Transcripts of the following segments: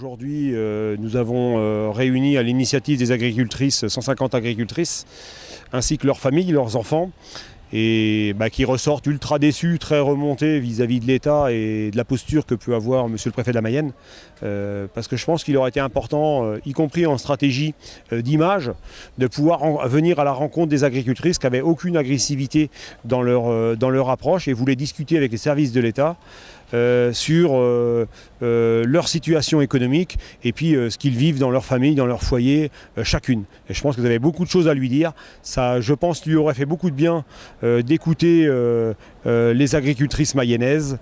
Aujourd'hui, nous avons réuni à l'initiative des agricultrices, 150 agricultrices, ainsi que leurs familles, leurs enfants, et qui ressortent ultra déçus, très remontés vis-à-vis de l'État et de la posture que peut avoir Monsieur le Préfet de la Mayenne. Parce que je pense qu'il aurait été important, y compris en stratégie d'image, de pouvoir venir à la rencontre des agricultrices qui n'avaient aucune agressivité dans leur approche et voulaient discuter avec les services de l'État sur leur situation économique et puis ce qu'ils vivent dans leur famille, dans leur foyer, chacune. Et je pense que vous avez beaucoup de choses à lui dire. Ça, je pense, lui aurait fait beaucoup de bien d'écouter les agricultrices mayennaises.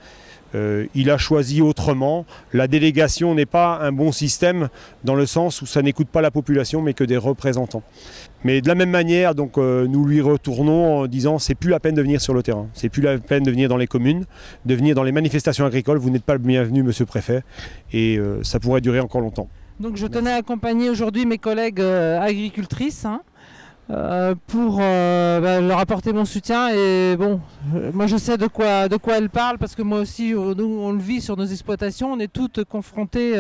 Il a choisi autrement. La délégation n'est pas un bon système dans le sens où ça n'écoute pas la population mais que des représentants. Mais de la même manière, donc, nous lui retournons en disant c'est plus la peine de venir sur le terrain, c'est plus la peine de venir dans les communes, de venir dans les manifestations agricoles, vous n'êtes pas le bienvenu Monsieur le Préfet et ça pourrait durer encore longtemps. Donc je tenais à accompagner aujourd'hui mes collègues agricultrices pour leur apporter mon soutien et bon, moi je sais de quoi elles parlent parce que moi aussi nous on le vit sur nos exploitations, on est toutes confrontées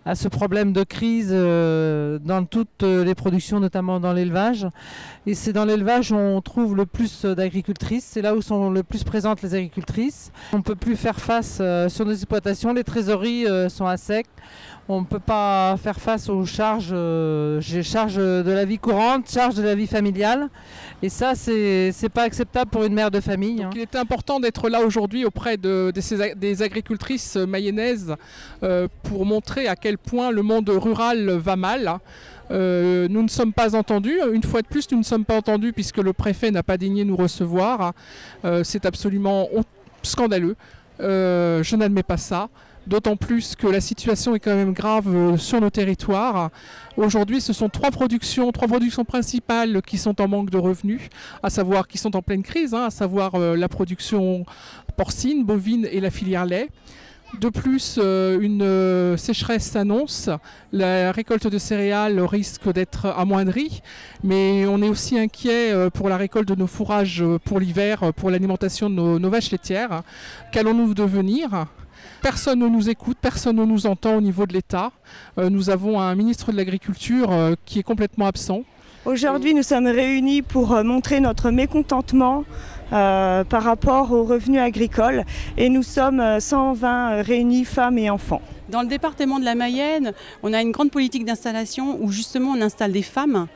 à ce problème de crise dans toutes les productions, notamment dans l'élevage. Et c'est dans l'élevage où on trouve le plus d'agricultrices, c'est là où sont le plus présentes les agricultrices. On ne peut plus faire face sur nos exploitations, les trésoreries sont à sec. On ne peut pas faire face aux charges, charges de la vie courante, charges de la vie familiale. Et ça, c'est pas acceptable pour une mère de famille. Donc, il était important d'être là aujourd'hui auprès des agricultrices mayennaises pour montrer à quel point le monde rural va mal. Nous ne sommes pas entendus. Une fois de plus, nous ne sommes pas entendus puisque le préfet n'a pas daigné nous recevoir. C'est absolument scandaleux. Je n'admets pas ça. D'autant plus que la situation est quand même grave sur nos territoires. Aujourd'hui, ce sont trois productions principales qui sont en manque de revenus, à savoir qui sont en pleine crise, à savoir la production porcine, bovine et la filière lait. De plus, une sécheresse s'annonce, la récolte de céréales risque d'être amoindrie, mais on est aussi inquiet pour la récolte de nos fourrages pour l'hiver, pour l'alimentation de nos vaches laitières. Qu'allons-nous devenir ? Personne ne nous écoute, personne ne nous entend au niveau de l'État. Nous avons un ministre de l'Agriculture qui est complètement absent. Aujourd'hui, nous sommes réunis pour montrer notre mécontentement par rapport aux revenus agricoles et nous sommes 120 réunis, femmes et enfants. Dans le département de la Mayenne, on a une grande politique d'installation où justement on installe des femmes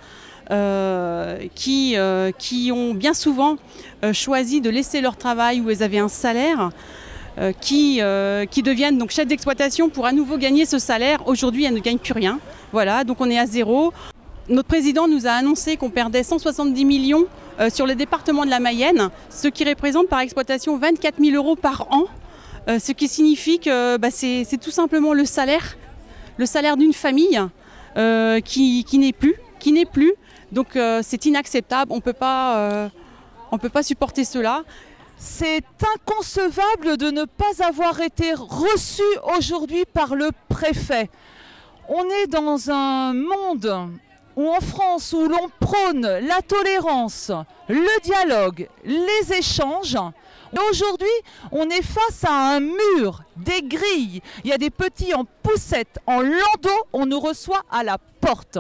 qui ont bien souvent choisi de laisser leur travail où elles avaient un salaire. Qui deviennent donc chefs d'exploitation pour à nouveau gagner ce salaire. Aujourd'hui, elles ne gagnent plus rien. Voilà, donc on est à zéro. Notre président nous a annoncé qu'on perdait 170 millions sur le département de la Mayenne, ce qui représente par exploitation 24 000 € par an, ce qui signifie que c'est tout simplement le salaire d'une famille qui n'est plus. Donc c'est inacceptable, on peut pas supporter cela. C'est inconcevable de ne pas avoir été reçu aujourd'hui par le préfet. On est dans un monde où en France, où l'on prône la tolérance, le dialogue, les échanges. Aujourd'hui, on est face à un mur, des grilles. Il y a des petits en poussette, en landau, on nous reçoit à la porte.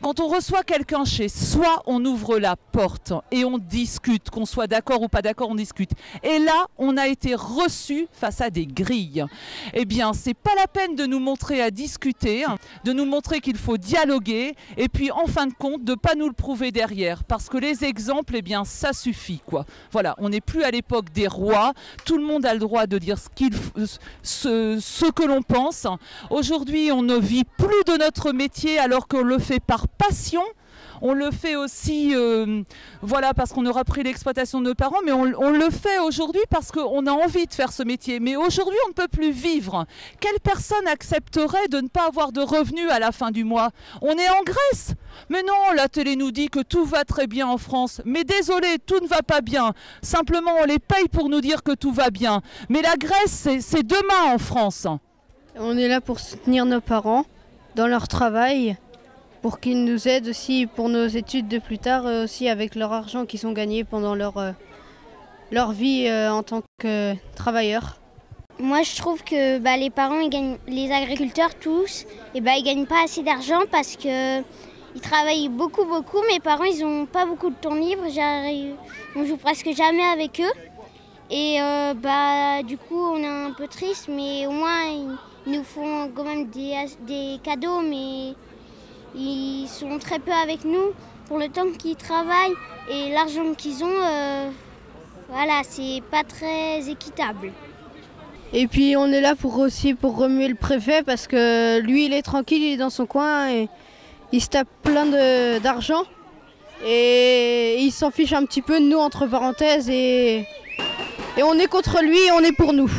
Quand on reçoit quelqu'un chez soi, on ouvre la porte et on discute, qu'on soit d'accord ou pas d'accord, on discute. Et là, on a été reçu face à des grilles. Eh bien, c'est pas la peine de nous montrer à discuter, de nous montrer qu'il faut dialoguer et puis, en fin de compte, de pas nous le prouver derrière. Parce que les exemples, eh bien, ça suffit, quoi. Voilà, on n'est plus à l'époque des rois. Tout le monde a le droit de dire ce que l'on pense. Aujourd'hui, on ne vit plus de notre métier alors qu'on le fait par passion. On le fait aussi parce qu'on aura pris l'exploitation de nos parents, mais on le fait aujourd'hui parce qu'on a envie de faire ce métier. Mais aujourd'hui, on ne peut plus vivre. Quelle personne accepterait de ne pas avoir de revenus à la fin du mois? On est en Grèce. Mais non, la télé nous dit que tout va très bien en France. Mais désolé, tout ne va pas bien. Simplement, on les paye pour nous dire que tout va bien. Mais la Grèce, c'est demain en France. On est là pour soutenir nos parents dans leur travail, pour qu'ils nous aident aussi pour nos études de plus tard, aussi avec leur argent qu'ils ont gagné pendant leur vie en tant que travailleurs. Moi, je trouve que les parents, les agriculteurs tous, ils gagnent pas assez d'argent parce qu'ils travaillent beaucoup. Mes parents, ils n'ont pas beaucoup de temps libre. On joue presque jamais avec eux. Et du coup, on est un peu triste, mais au moins, ils nous font quand même des cadeaux, mais ils sont très peu avec nous pour le temps qu'ils travaillent et l'argent qu'ils ont. C'est pas très équitable. Et puis on est là pour remuer le préfet parce que lui il est tranquille, il est dans son coin et il se tape plein d'argent et il s'en fiche un petit peu de nous entre parenthèses et on est contre lui et on est pour nous.